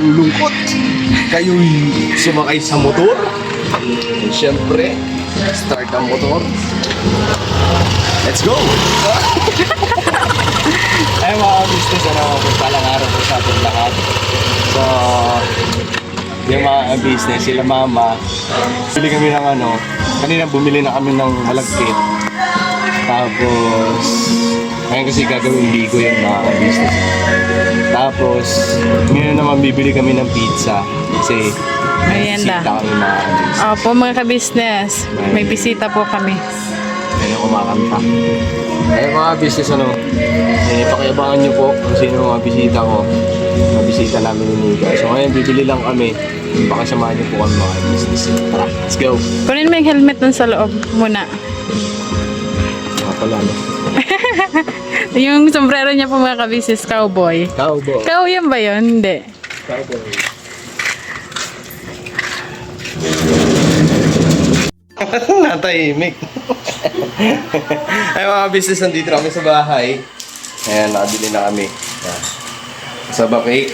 nalulungkot. Kayo'y sumakay sa motor. And syempre, start ang motor. Let's go! Ay mga business, palang araw po sa ating lahat. So, yung mga business, sila mama, bili kami ng kanina bumili na kami ng malagkit. Tapos, ngayon kasi gagawin bigo yung mga business. Tapos, ngayon naman bibili kami ng pizza. Kasi, Merienda. bisita kami mga business. Opo mga ka-business, may bisita po kami. Ngayon kumakanta. Ay mga business, pakiabangan nyo po kung sino mga bisita ko. Mga bisita namin ni Nika. So ngayon, bibili lang kami. Pakasamahan nyo po kami mga business. Tara, let's go! Kunin mo yung helmet dun sa loob muna. Pala, no? Yung sombrero niya po mga ka-business, cowboy. Cowboy. Ikaw yan ba yun? Hindi. Cowboy. Natahimik. Ay mga business, nandito na kami sa bahay. Ayan, nakabili na kami. Ayan. Sabak cake.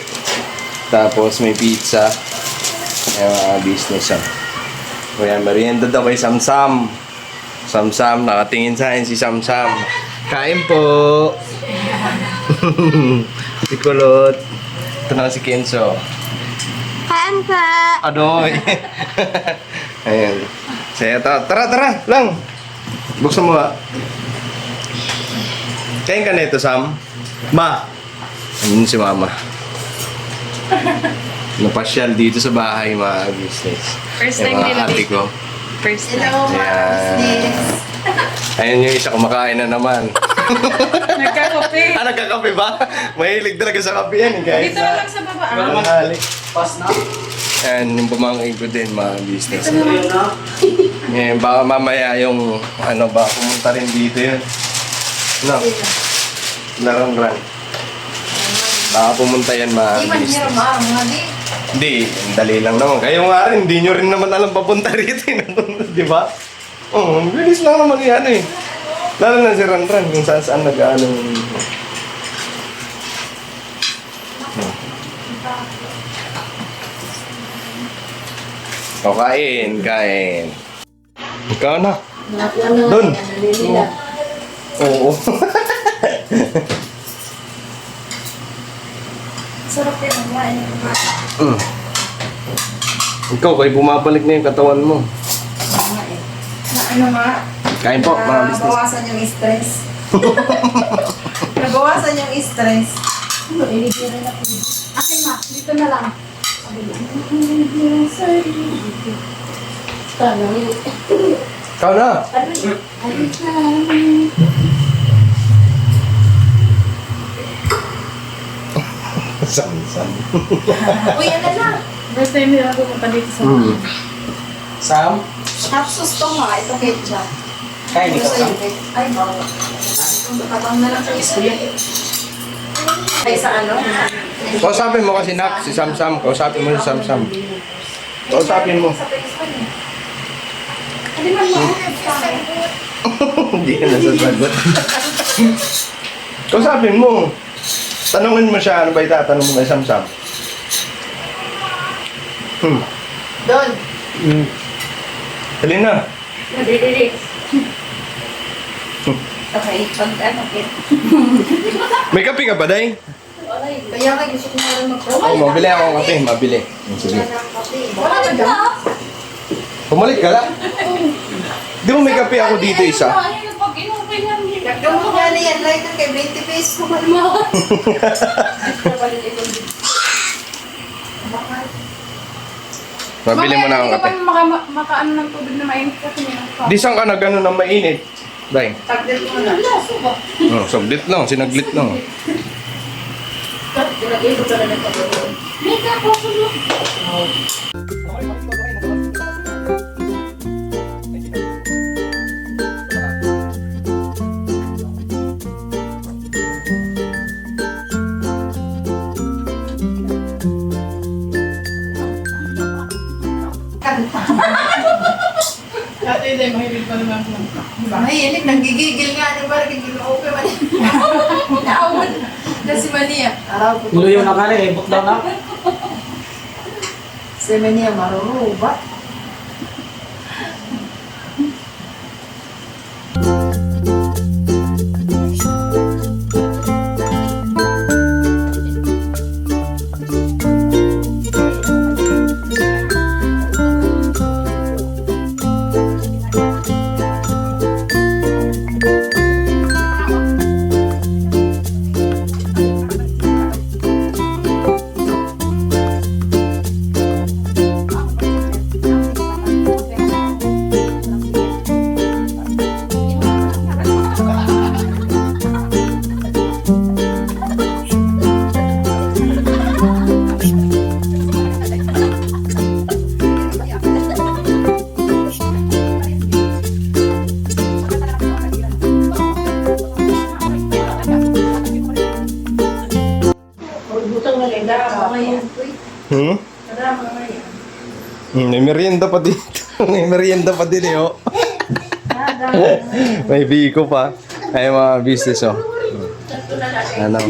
Tapos may pizza. Ayan mga business. Ayan, merienda daw kay Samsam. Samsam, nakatingin sa akin si Samsam. Kain po! Si Kulot. Ito na si Kenzo. Kain pa! Adoy! Ayan. Saya tara lang! Buksan mo ha. Kain ka na ito, Sam? Ma! Ayun si Mama. Napasyal dito sa bahay, mga business. First Yung time mga nila ate dito. ko. First time. Hello, mga business! Ayun yung isa kumakain na naman. Nagkakape. Nagkakape ba? Mahilig talaga sa kape yan, guys. Dito na lang sa baba. Mahali. Ayan, yung pumangkin ko din, mga business. Ngayon, baka mamaya yung, baka pumunta rin dito yun. No? Larang-rang. Baka pumunta yan, mga business. Hindi, dali lang naman. Kayo nga rin, hindi nyo rin naman alam papunta rito. Di ba? Oo, bilis lang naman yan eh. Lalo na si Ranran, kung saan nag-ano. O, kain. Ikaw na. Doon. Oo. Sarap din ang kumain. Ikaw, kay bumabalik na yung katawan mo. Ano nga? Kain po, mga business. Nabawasan yung stress. Nabawasan yung stress. Iligyan na po. Akin ma, dito na lang. Ikaw na. Sam. Uy, ano na? First time nila pumunta dito sa Sam? Hapsos to nga, ito ketchup. Kain Ito sa'yo, ay, bawal. Tabang na lang sa'yo. Ay, sa ano? Kausapin mo kasi Nak, si Samsam. Kausapin mo si Samsam. Kausapin mo. Hindi man mo. Hindi ka nasasagot. Kausapin mo. Tanungin mo siya, ano ba itatanong mo kay Samsam? Doon. Halina. Nadidiri. Okay, pag ano, May kape ka ba, Day? kaya nga gusto ko nga rin Oo, mabili ako ng kape. Mabili. Sige. Wala ka dyan? Pumalik ka lang. Di mo may kape ako dito isa? Gamot nga na yan, lighter kay 20 pesos. Mabili mo na akong kape. makaano ng tubig na mainit kasi Di saan ka na gano'n ng mainit? Day. Tagdil mo na. Oh, saglit lang, sinaglit lang. Dati din, mahilig pa naman ako. Mahilig, nanggigigil nga. Ano ba, nagigil-open man. Naawan na si Mania. Tuloy yung nakali, book down na. Semenia maruruba. Butang na lang dara ngayon. Dara ngayon. May merienda pa dito. May merienda pa din eh, oh. May biko pa. Ay, mga business, oh. Ano?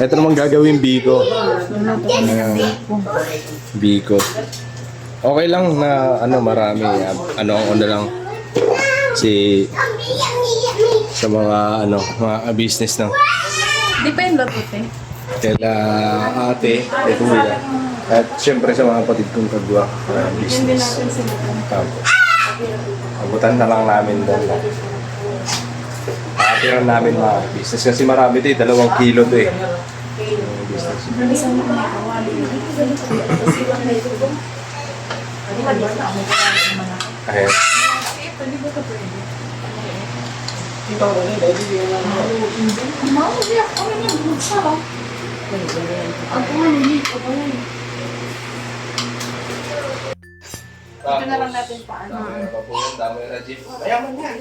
Ito naman gagawin biko. Biko. Okay lang na ano marami. Ano lang si sa mga ano mga business na. Depende po, te. Kaya ate, kuya. At siyempre sa mga kapatid kong kagwa business. Tapos, abutan na lang namin doon. Nakatiran namin mga business kasi marami ito eh, 2 kilo ito eh. Business. Ayan. Ito na lang natin paano. Dami na jeep. Mayaman yan.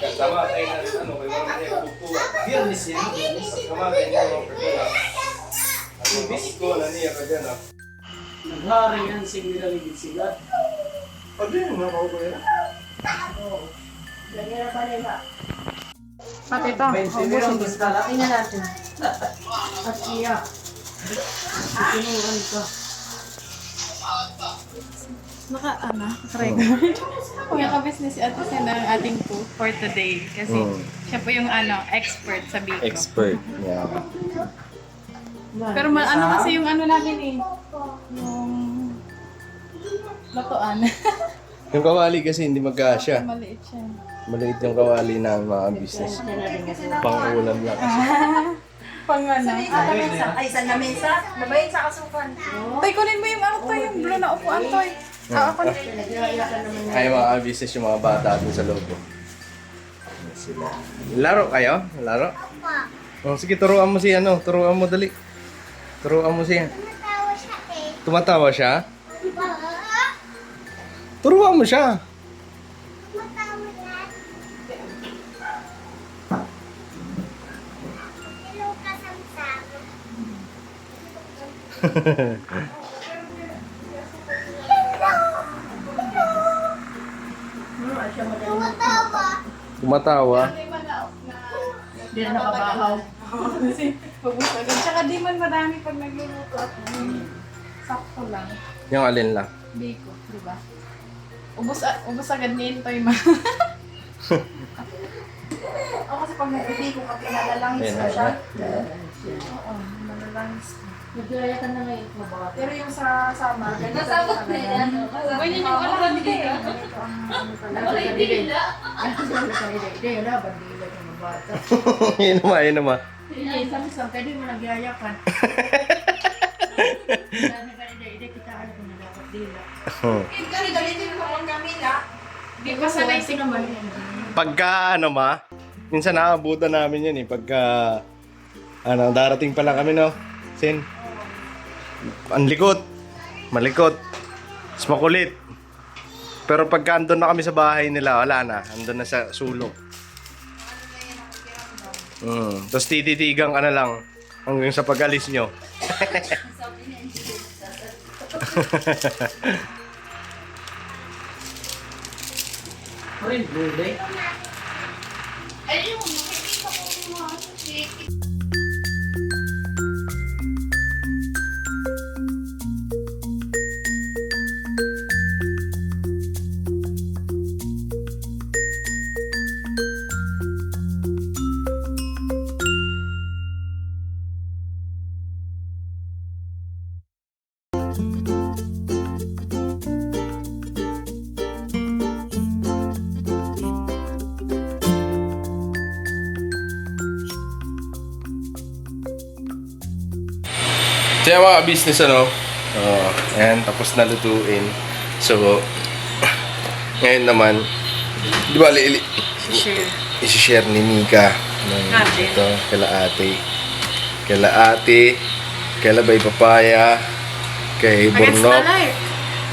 Kasama tayo na ano, kay mga niya pupuwa. Biyernes yan. Kasama tayo na mga pagkala. Ang bisko na niya ka dyan ah. Naghari yan sinilaligid sila. Pwede yun, mga kaukuya. Pati ito. Ubusin ko sa Tingnan natin. At iya. Tinuruan ko. Record. Kung business si Ate Sen ang ating po for today. Kasi siya po yung expert sa Biko. Expert. Yeah. Pero ano kasi yung ano natin eh. Yung latuan. Yung kawali kasi hindi magkasya. Maliit siya. Maliit yung kawali ng mga business. Pang-ulam lang kasi. Pang ano. Ay, sa lamesa. Mabayin sa kasukan. Toy, kunin mo yung ano to, yung blue na upuan, Toy. Ako na. Ay, mga business yung mga bata dun sa loob. Ayan sila. Laro kayo? Laro? Oh, sige, turuan mo si ano. Turuan mo dali. Turuan mo siya. Tumatawa siya? Turuan mo siya. Tumatawa. Hindi na nakabahaw. Kasi pagbusagan. Tsaka di man madami pag nagluluto at sakto lang. Yung alin lang. Biko, di ba? Ubus agad ni Toy ma. Ako kasi pag nag-ubi ko kapit nalalangis ko Ayan, siya. Oo, malalangis ko. Nagkaya ka na ngayon mo ba? Pero yung sa summer, ganito Nasabot na yan. Ganyan yung alam ni Biko. Hindi, wala. Bandila yung mga bata. Yun naman, yun naman. Hindi, isang pwede mo nagyayakan. Dami ka hindi kita alam kung nagdapat dila. Dali-dali din naman kami na. Di ba sanay si naman. Pagka ano ma, minsan nakaabutan namin yan eh. Pagka ano, darating pa lang kami no. Sin. Ang likot. Malikot. Mas makulit. Pero pagka andun na kami sa bahay nila, wala na. Andun na sa sulok. Tapos tititigang ka na lang hanggang sa pag-alis nyo. Rin, bulay. Ayun, makikita ko yung mga So yung mga business ano, ayan, tapos na lutuin. So, ngayon naman, di ba, Share. isi-share ni Mika Ate. ito, kaila ate, kaila Bay Papaya, kay Against Bornok, the life.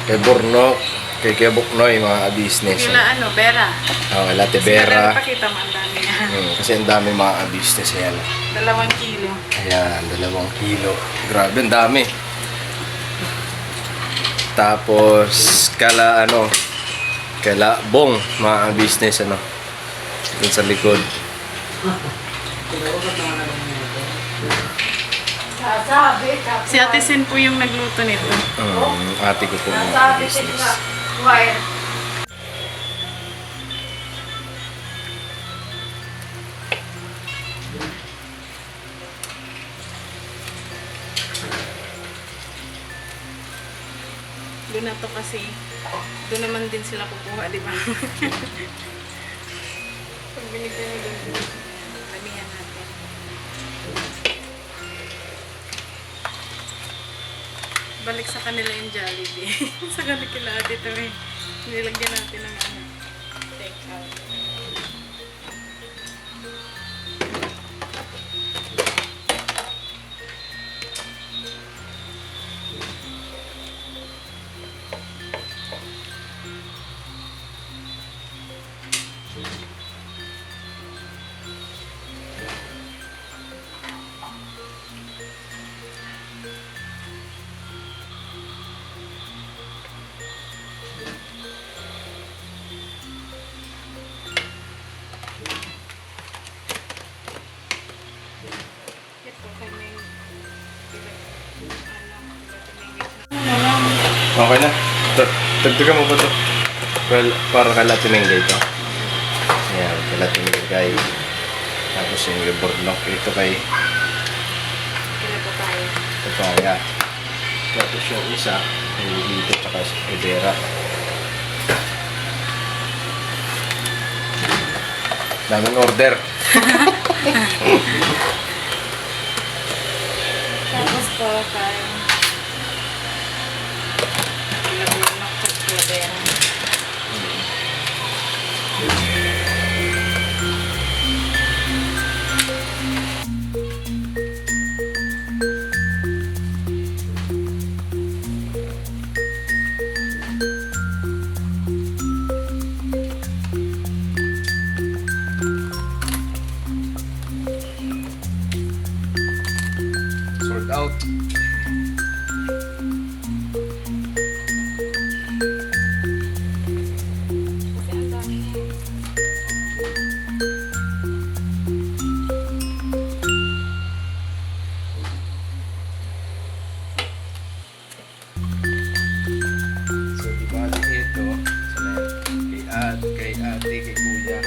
kay Bornok, kay Kuya Buknoy, mga business. Kila Bera. Kaila Ate Kasi Vera. pakita mo ang dami yan. Kasi ang dami mga business yan. 2 kilo. Ayan, 2 kilo. Grabe, ang dami. Tapos, kala Bong, mga business, dun sa likod. Sasabi ka. Si Ate Sen po yung nagluto nito. Ate ko po mga Sasabi ka business. na. Wire. Doon na to kasi, doon naman din sila kukuha, di ba? Pag binigyan nyo doon, lamihan natin. Balik sa kanila yung Jollibee. Sa kanila ate ito eh. Nilagyan natin ng take out. Okay na. Tagdagan mo pa to. Well, para kay Latinengay ito. Ayan, kay Latinengay. Tapos yung Bornok ito kay Papaya. Tapos yung isa, yung dito, tsaka sa Ibera. Daming order. Tapos po tayo. Pinabunok sa Bera. Sold out. Kasi ang dami niya. So, di ba ito, kay ate, kay kuya.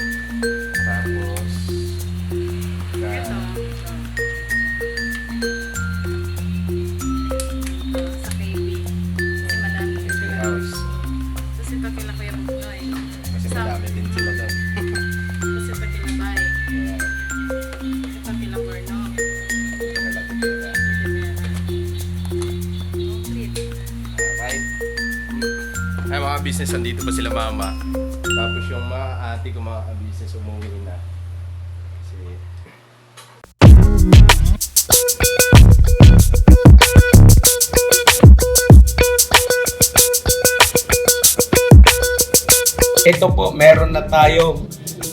Tapos, Ito. Sa KB. Kasi madami kay sila. house. Tapos ito kila Kuya Buknoy. Kasi madami din sila doon. Tapos ito kila Bay. Ayan, Ito kila Bornok. kay Latinengay. Alright. Ay, mga business, andito pa sila mama. Tapos yung mga ate ko, mga business, umuwi na. Kasi, Ito po, meron na tayong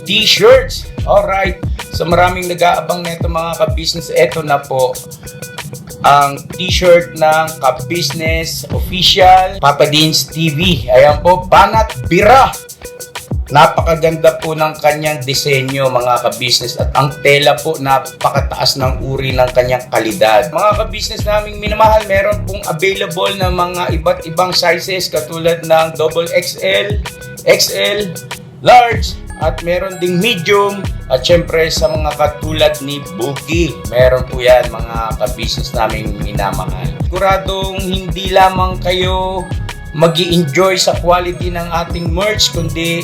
t-shirts. Alright. So maraming nag-aabang nito mga ka-business. Ito na po ang t-shirt ng ka-business official Papa Dean's TV. Ayan po, Banat Bira. Napakaganda po ng kanyang disenyo mga ka-business at ang tela po napakataas ng uri ng kanyang kalidad. Mga ka-business naming minamahal, meron pong available na mga iba't ibang sizes katulad ng XXL, XL, large, at meron ding medium at syempre sa mga katulad ni Bookie. Meron po yan mga ka-business naming minamahal. Siguradong hindi lamang kayo mag-i-enjoy sa quality ng ating merch kundi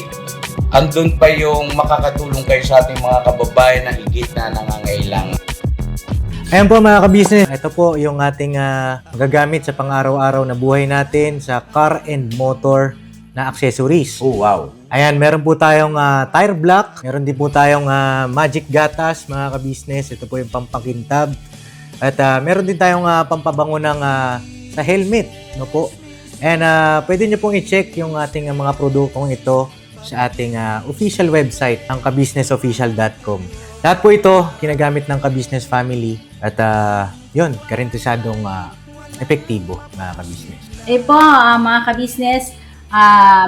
andun pa yung makakatulong kayo sa ating mga kababayan na higit na nangangailangan. Ayan po mga ka-business, ito po yung ating magagamit sa pang-araw-araw na buhay natin sa car and motor na accessories. Oh, wow. Ayan, meron po tayong tire block, meron din po tayong magic gatas mga ka-business. Ito po yung pampakintab. At meron din tayong pampabango ng sa helmet, no po. And pwede nyo pong i-check yung ating mga produktong ito sa ating official website, ang kabusinessofficial.com. Lahat po ito ginagamit ng ka-business family at yun, karintisadong epektibo mga ka-business. Eh po, mga ka-business,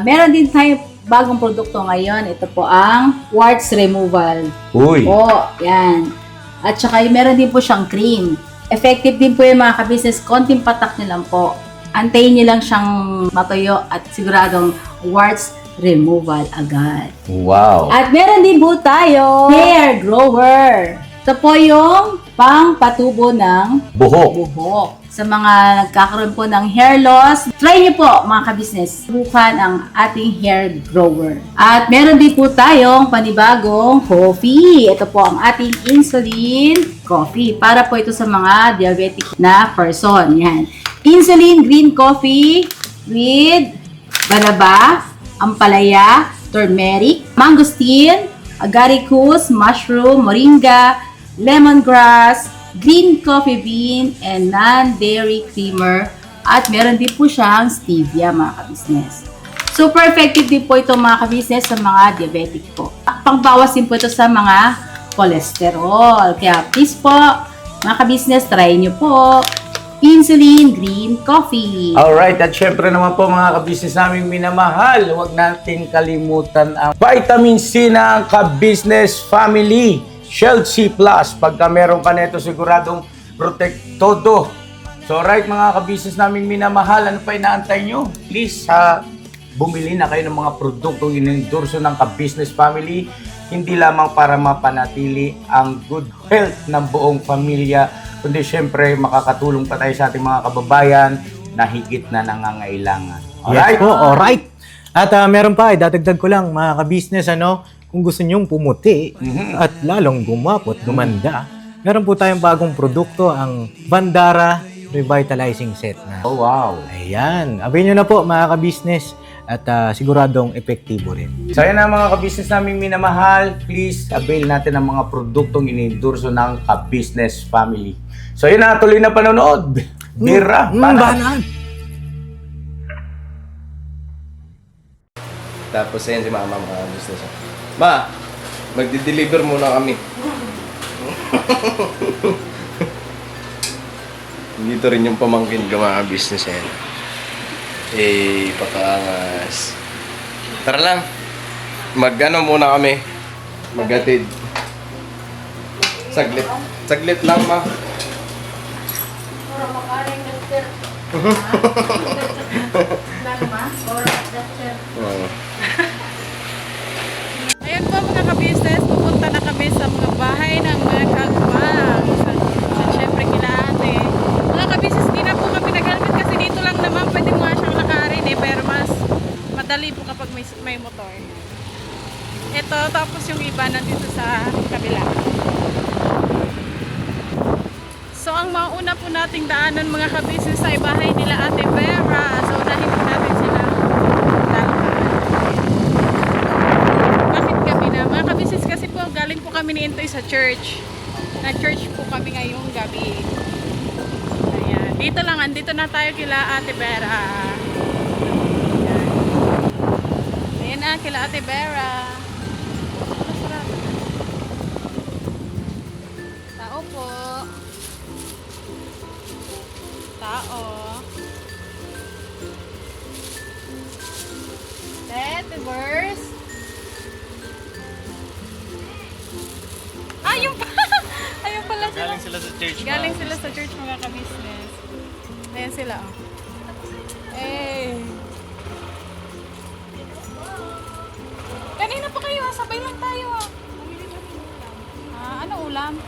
meron din tayo bagong produkto ngayon. Ito po ang warts removal. Uy. Po, yan. At saka meron din po siyang cream. Effective din po yung mga ka-business. Konting patak nyo lang po. Antayin nyo lang siyang matuyo at siguradong warts removal agad. Wow. At meron din po tayo hair grower. Ito po yung pang-patubo ng buhok. Sa mga nagkakaroon po ng hair loss, try niyo po mga ka-business. Subukan ang ating hair grower. At meron din po tayong panibagong coffee. Ito po ang ating insulin coffee. Para po ito sa mga diabetic na person. Yan. Insulin green coffee with banaba, ampalaya, turmeric, mangosteen, agaricus, mushroom, moringa, lemongrass, green coffee bean, and non-dairy creamer. At meron din po siyang stevia mga ka-business. Super effective din po ito mga ka-business sa mga diabetic po. Pangbawas din po ito sa mga cholesterol. Kaya please po, mga ka-business, try nyo po. Insulin Green Coffee. Alright, at syempre naman po mga ka-business naming minamahal, huwag natin kalimutan ang vitamin C ng ka-business family. Shield C+. Pagka meron ka nito, siguradong protect todo. So right mga ka-business naming minamahal, ano pa inaantay nyo? Please, bumili na kayo ng mga produktong inendorso ng ka-business family. Hindi lamang para mapanatili ang good health ng buong pamilya, kundi syempre makakatulong pa tayo sa ating mga kababayan na higit na nangangailangan. Alright? Yes po, alright. At meron pa, dadagdag ko lang mga ka-business, kung gusto nyong pumuti at lalong gumapot, gumanda, meron po tayong bagong produkto, ang Bandara Revitalizing Set na. Oh, wow. Ayan, abay nyo na po mga ka-business at siguradong epektibo rin. So yan na mga ka-business naming minamahal, please avail natin ang mga produktong inendorso ng ka-business family. So yun na, tuloy na panonood. Bira, banat. Tapos ayan si mama mga business. Ma, magdi-deliver muna kami. Dito rin yung pamangkin ko mga business yan. Pakaangas. Tara lang. Mag-ano muna kami. Maghatid. Saglit. Saglit lang, ma. Ayan po mga ka-business, pupunta na kami sa mga bahay ng mga kagwang. Sa syempre kila ate. Mga ka-business, di na po kami nag-helmet kasi dito lang naman pwede mo nga siyang lakarin pero mas madali po kapag may motor. Ito, tapos yung iba nandito sa kabila. So ang mauna po nating daanan mga ka-business ay bahay nila Ate Vera. So unahin po natin sila. Bakit kami na? Mga ka-business kasi po galing po kami ni Intoy sa church. Na-church po kami ngayong gabi. Ayan. Dito lang, andito na tayo kila Ate Vera. Ayan na, kila Ate Vera. Tao po. Tao. Verse. Ayun pa. Ayun pala sila. Galing sila sa church. Galing sila sa church mga ka-business. Ayan sila. Kanina pa kayo, sabay lang tayo. Ano ulam?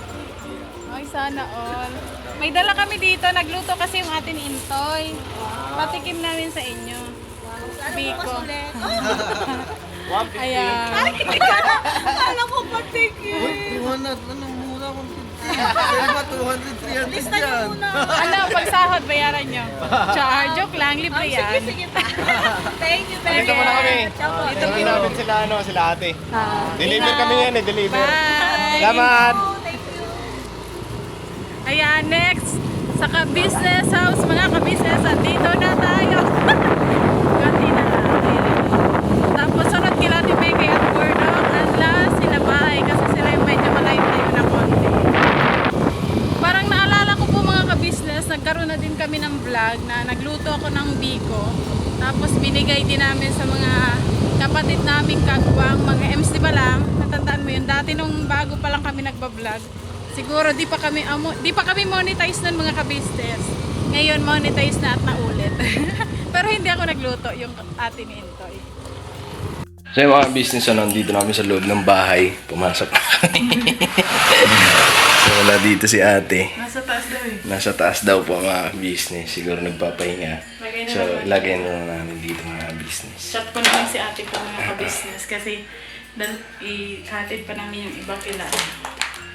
Ay, sana all. May dala kami dito, nagluto kasi yung atin Intoy. Patikim namin sa inyo. Biko. Ayan. Alam ko patikim. Anong mura kung Selma, 200, 300 yan. Ano, pagsahod, bayaran nyo. Char, joke lang, libre yan. Thank you very Dito muna kami. much. Dito namin sila ate. Deliver Ingat. kami yan deliver. Bye! Salamat! Ayan, next, sa ka-business house, mga ka-business, at dito na tayo. Gati na natin. Tapos, sunod kila Timeke at Burnok, at last, sila bahay, kasi sila yung medyo malayo-layo na konti. Parang naalala ko po mga ka-business, nagkaroon na din kami ng vlog na nagluto ako ng biko. Tapos, binigay din namin sa mga kapatid naming kagwang, mga MC ba lang, natandaan mo yun, dati nung bago pa lang kami nagbablog, siguro di pa kami monetize nun mga ka-business. Ngayon monetize na at naulit. Pero hindi ako nagluto yung ate ni Intoy. So yung mga business, nandito namin sa loob ng bahay. Pumasok. So wala dito si ate. Nasa taas daw eh. Nasa taas daw po mga business. Siguro nagpapahinga. So lagay na namin dito mga business. Chat ko naman si ate ko mga ka-business kasi ihatid pa namin yung ibang kilala.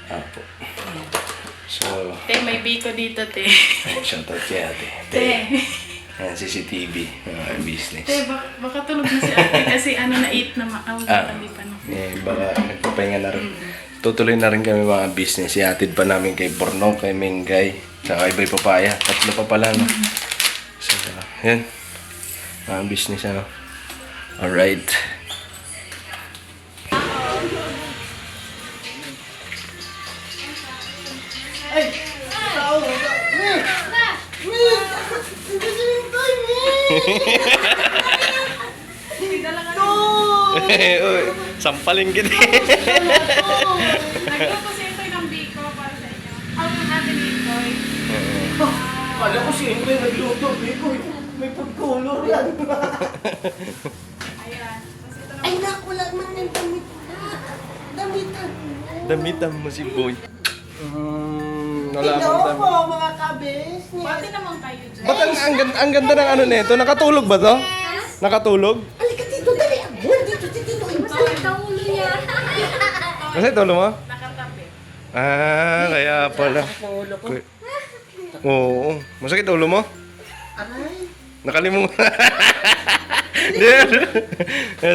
Apo. So, Te, may biko dito, te. shoutout kay ate. Te. Ayan, CCTV, mga business. Te, baka tulog na si ate kasi ano na-eat na hindi pa no. Baka nagpapahinga na rin. Tutuloy na rin kami mga business. Ihatid pa namin kay Bornok, kay Mengay, saka Ibay Papaya. 3 pa pala, no? So, yan. Mga business, ano? Alright. Uy, sampalin kita. Nagluto si Intoy ng biko para sa inyo. Ang ate ni Intoy. Kala ko si Ingrid nagluto. May pagkulor yan. Ayan. Tapos ito Ay, naku lang man ng damit na. Damitan. Damitan mo si Boy. Wala Hello akong damit. po, mga kabis. Pati naman kayo dyan. Ba't ang ganda ng ano nito? Nakatulog ba to? Nakatulog? Halika dito, dali. Abuan dito, dito. Masakit ang ulo niya. Kasi tulog mo? Nakatabi. Ah, kaya pala. Oo. Masakit ulo mo? Aray. Nakalimutan.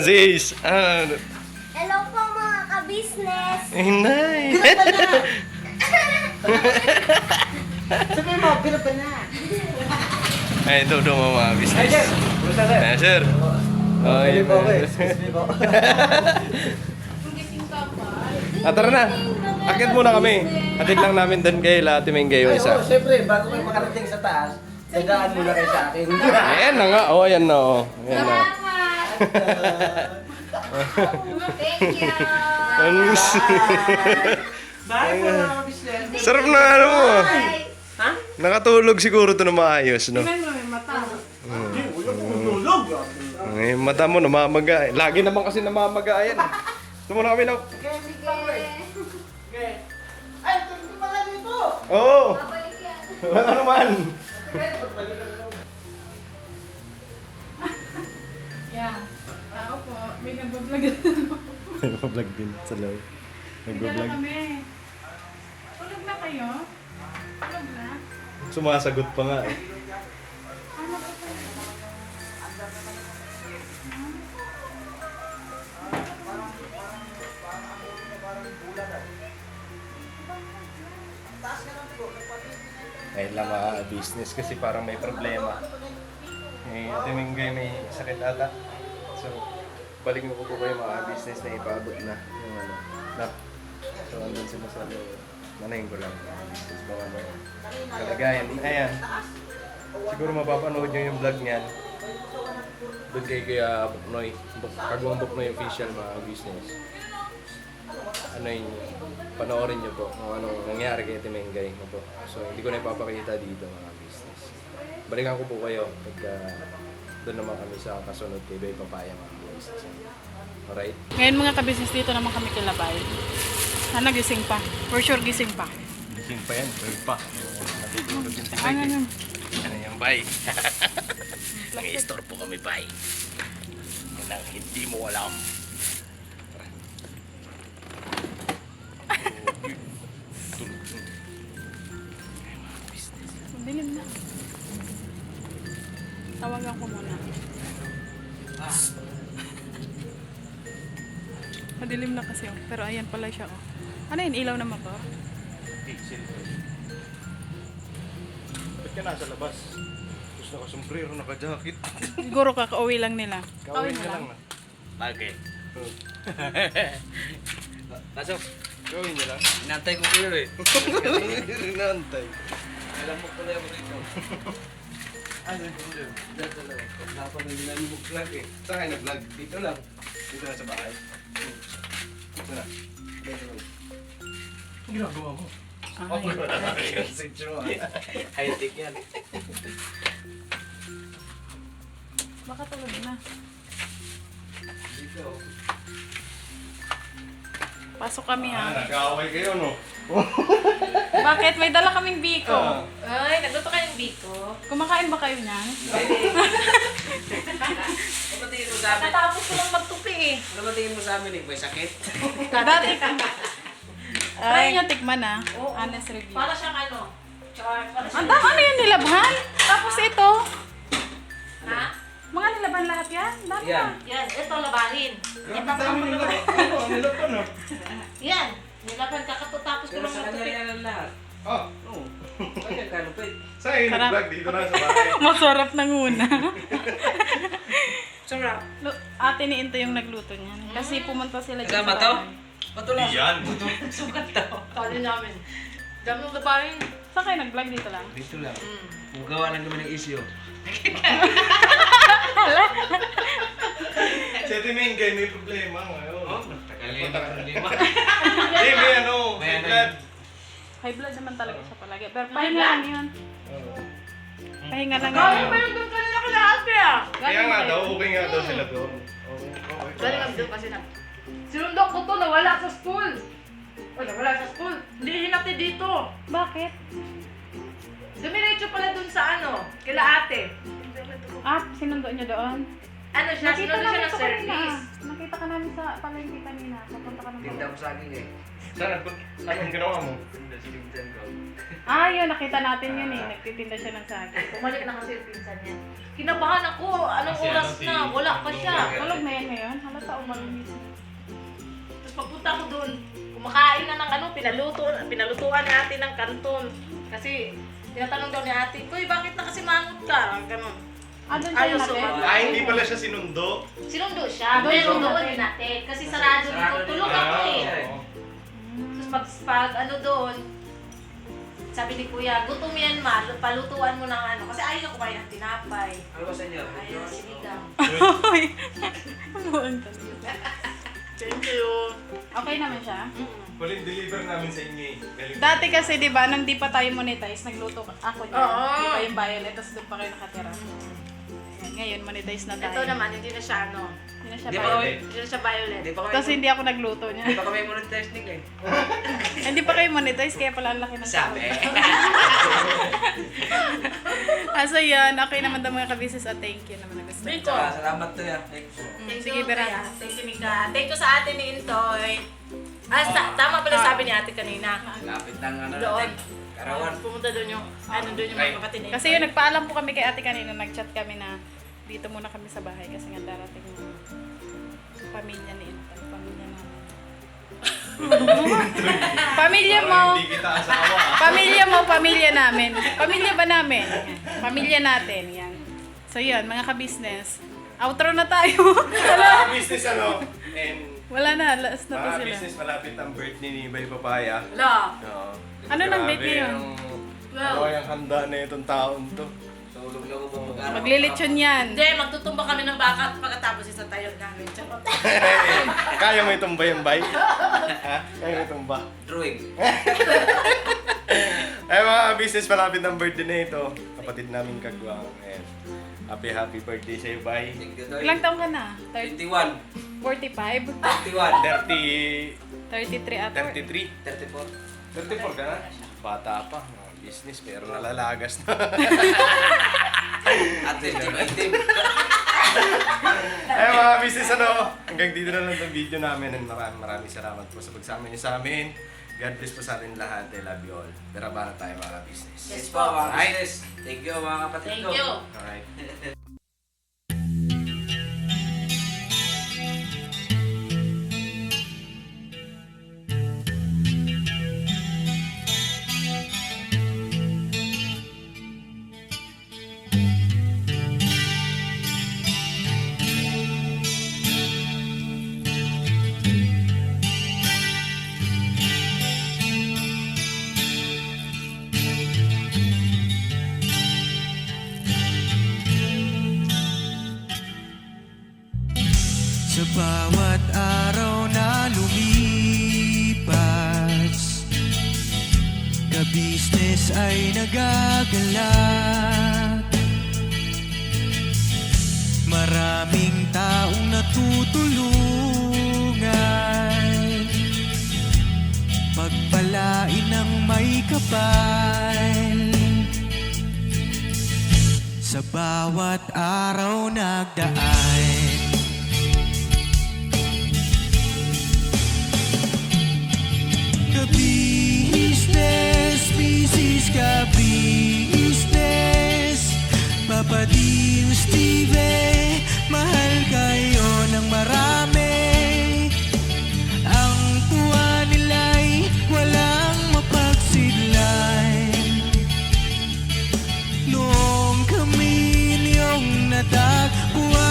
Sis. Hello po, mga kabisnes. Inay. Sabi mo, pinapa na. Ay, ito mga business. Ay, sir. Okay. Tara na. Akit muna kami. Hatid lang namin doon kay Ate Mengay yung isa. Siyempre, bago kayo makarating sa taas, dagaan muna kayo sa akin. Ayan na nga. Oh, ayan na. Oh. Ayan na. Thank you. Bye po, mga kabisnes. Sarap na ano mo. Nakatulog siguro to na maayos, no? Tingnan mo, may mata. Tulog. Ay, mata mo namamaga. Lagi naman kasi namamaga yan. Ito muna kami lang. Ay, ito pala dito. Oo. Wala ka naman. Yeah. Tao po. May nagbablog. Nag-vlog din sa loob. Nagdala kami. Tulog na kayo? Tulog na? Sumasagot pa nga eh. Ano ba ito? Ayun lang mga business kasi parang may problema. Ate Mengay may sakit ata. So, balik mo po kayo mga business na ipaabot na. Yung ano. Na. So, andun sila sa loob. Manahin ko lang. Business ba ano. Kalagayan. Ayan. Siguro mapapanood nyo yung vlog niyan. Doon kay Kuya Buknoy. Kagawang Buknoy official mga business. Ano yun, panoorin nyo po kung ano nangyari kay Ate Mengay. So, hindi ko na ipapakita dito mga business. Balikan ko po kayo pagka doon naman kami sa kasunod kay Ibay Papaya mga business. Alright? Ngayon mga kabisnes dito naman kami kilabay. Sana gising pa. For sure gising pa. Gising pa yan, pero pa. Natutulog yung tibay. Ano yun? Ano yung bay? Nang-i-store po kami bay. Yan ang hindi mo alam. Tawagan ko muna. Madilim na kasi, oh. Pero ayan pala siya, oh. Ano yun? Ilaw naman to? Pixel. Ba't ka nasa labas? Tapos naka-sombrero, naka-jacket. Siguro kakauwi lang nila. Kawin ka lang na. Bakit? Pasok. Gawin niya lang. Inantay ko kayo eh. Rinantay. Alam mo pala ako dito. Ano yung problem? Dito lang. Paglapan ng ginani mo vlog eh. Saan kayo nag-vlog? Dito lang. Dito na sa bahay. Dito na. Ang ginagawa mo? Message mo. High-tech yan. Baka tulog na. Dito. Pasok kami, ha? Nag-aaway kayo, no? Bakit? May dala kaming biko. Ay, nagluto kayong biko. Kumakain ba kayo niyan? Ano ba tingin mo sa amin? Natapos ko lang magtupi eh. Ano ba tingin mo sa amin eh? May sakit? Dati ka. Try nyo tikman, ha? Honest review. Para siyang ano? Para Ang dami ano yung nilabhan? Tapos ito. Ha? Mga nilabhan lahat yan? Dami Yan. na. Yan, ito labahin. Grabe dami nila. Ano? Nila pa, no? Yan, nilaban kakatapos ko Pero lang sa kanya magtupi. yan ang lahat. Oh, Oo. Kanya kalupit. saan kayo nag-vlog? Dito na sa bahay. Masarap na nguna. Sarap. Ate ni Into yung nagluto niyan. Kasi pumunta sila dyan Kasama sa to? bahay. Patulang. Yan. Sukat daw. Kali namin. Dami ng labahin. Saan kayo nag-vlog dito lang? Dito lang. Magawa lang kami ng issue. Si Ate Mingay may problema ngayon. Oh, tagalin ang problema. Hindi, may ano. May ano blood. High blood naman talaga siya palagi. Pero pahinga lang yun. Pahinga lang yun. doon kanina kila ate ah. Kaya nga daw, okay nga daw sila doon. Okay. Galing kami doon kasi na. Sinundok ko to na wala sa school. Wala sa school. Hindi hinati dito. Bakit? Dumiretso pala dun sa ano, kila ate. Ah, sinundo niyo doon? Ano siya, Nakita sinundo siya namin ng sa kanina. service. Nakita ka namin sa palengke kanina. Papunta ka ng Tinda ko sa akin eh. Saan? Anong ginawa mo? Tinda si Pinsan ko. Ah, yun. Nakita natin yun eh. Nagtitinda siya ng saging. Bumalik na kasi yung pinsan niya. Kinabahan ako, anong Kasi oras ano, si na, wala pa siya. Tulog na yan ngayon. Halata umalunis. Tapos pagpunta ko dun, kumakain na ng ano, pinalutuan natin ng kanton. Kasi tinatanong daw ni ate, Kuy, bakit na kasi mangot ka? Ganon. Ah, doon siya Ayaw natin? sumama. Ah, hindi pala siya sinundo. Sinundo siya, Doon pero siya doon natin. natin. Kasi sarado dito, tulog ako eh. oo. Tapos pag ano doon, sabi ni Kuya, gutom yan ma, palutuan mo ng ano. Kasi ayaw na kumain ng tinapay. Ano ba sa inyo? Ayaw na sinigang. Uy. Buwan talaga. Thank you. Okay naman siya? Huling deliver namin sa inyo eh. Galing. Dati kasi, di ba, nang di pa tayo monetize, nagluto ako niya. Oo. Di pa yung violet, tapos doon pa kayo nakatira. Ayan, ngayon, monetize na tayo. Ito naman, hindi na siya ano. Hindi na siya Di pa violet. kami. Hindi na siya violet. Di pa kami. Tapos hindi ako nagluto niya. Di pa kami monetize ni eh. Hindi pa kayo monetize, kaya pala ang laki ng Sabi. So yan, okay naman daw mga kabisis at thank you naman na gusto. Biko. Salamat to ya. Thanks. Thank Sige, you, Bera. Kuya. Thank you, Mika. Thank you sa ate ni Intoy. Tama pala sabi ni ate kanina. Lapit ng ano Doon. natin. Karawan. Pumunta doon yung, ano doon yung mga kapatid ni Kasi yun, nagpaalam po kami kay ate kanina, nag-chat kami na dito muna kami sa bahay kasi nga darating yung pamilya ni Intoy, pamilya namin. Pamilya mo, Hindi kita asawa ah. pamilya mo, pamilya namin. Pamilya ba namin? Yan. Pamilya natin, yan. So yun, mga ka-business. Outro na tayo. Mga business ano. And Wala na, last na to mga sila. business malapit ang birthday ni Bay Papaya. Wala. Oo. Ano nang Grabe date ngayon? Ano yung handa na itong taon to? Tulog na ako mag-aaral. Maglilitsyon yan. Hindi, magtutumba kami ng baka at pagkatapos isa tayo namin. Charot. Kaya mo itong bay? Ha? Kaya mo itong ba? Drawing. Ay mga business, malapit ang birthday na ito. Kapatid namin kagwang. And happy birthday sa'yo, Bay. Thank you, Doy. Ilang taong ka na? 21. 45? 31. 33 ata. 33. 34. 34 ka na? Bata pa. Mga business, pero nalalagas na. At least, itim. Ay mga business, ano? Hanggang dito na lang itong video namin. And maraming salamat po sa pagsama niyo sa amin. God bless po sa atin lahat. I love you all. Pero na tayo mga business. Yes po, mga business. Thank you, mga kapatid Thank ko. you. Alright. Sa bawat araw na lumipas, ka-business ay nagagalak. Maraming taong natutulungan, pagpalain ng may kapal. Sa bawat araw nagdaan, ka-business, business, ka-business, Papa Dean, Steve, mahal kayo ng marami. Ang tuwa nila'y walang mapagsidlan. Noong kami niyong natagpuan,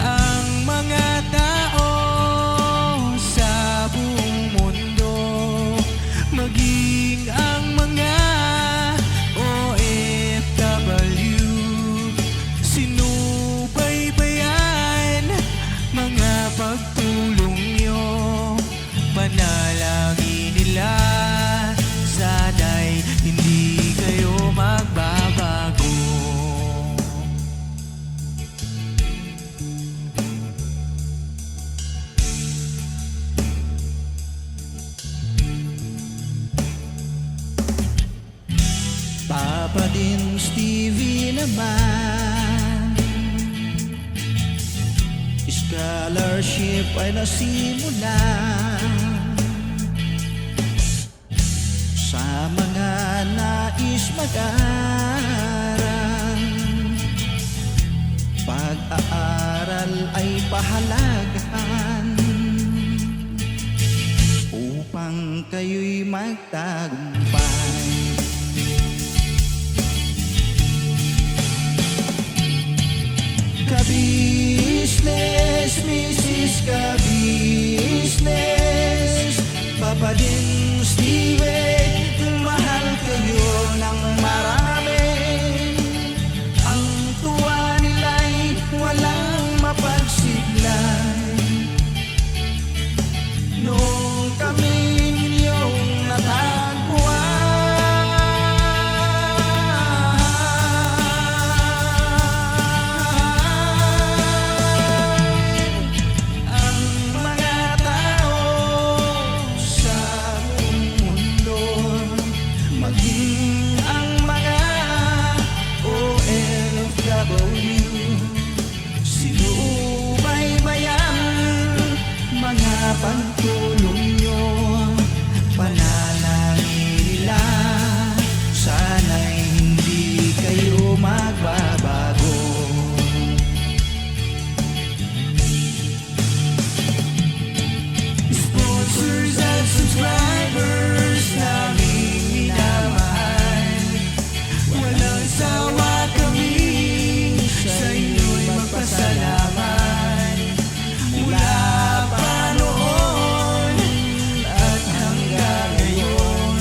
ang mga tao sa buong mundo, maging ang mga OFW, sinubaybayan mga pagtulong nyo. Panalangin nila, sana'y hindi kayo magbabago. Papa din Stevie naman, scholarship ay nasimula sa mga nais mag-aral. Pag-aaral ay pahalagahan upang kayo'y magtagumpay. Ka-business, Mrs. Ka-business, Papa din Steve, mahal kayo ng marami. Ang tuwa nila'y walang mapagsidlan. Noong kami ninyong natagpuan, ang mga tao sa buong mundo, maging ang mga OFW, sinubaybayan mga pagtulong nyo. Panalangin nila, sana'y hindi kayo magbabago. Sponsors at subscribers naming minamahal, walang sawa kami sa inyo'y magpasalamat. Mula pa noon at hanggang ngayon,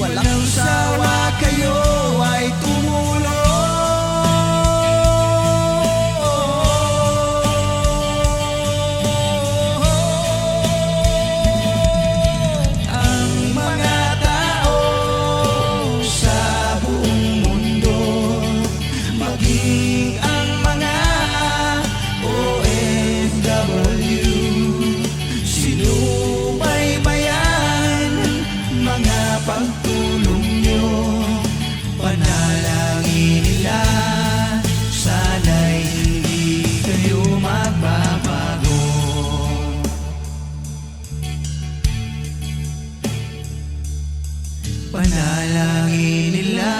walang sawa kayo ay tumulong. Ang mga tao sa buong mundo, maging ang mga OFW, sinubaybayan mga pagtulong nyo. Panalangin nila, sana'y hindi kayo magbabago. Panalangin nila,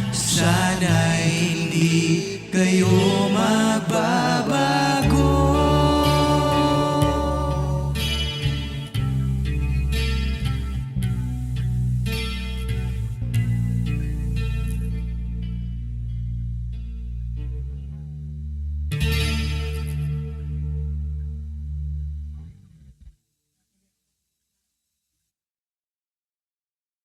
sana'y hindi kayo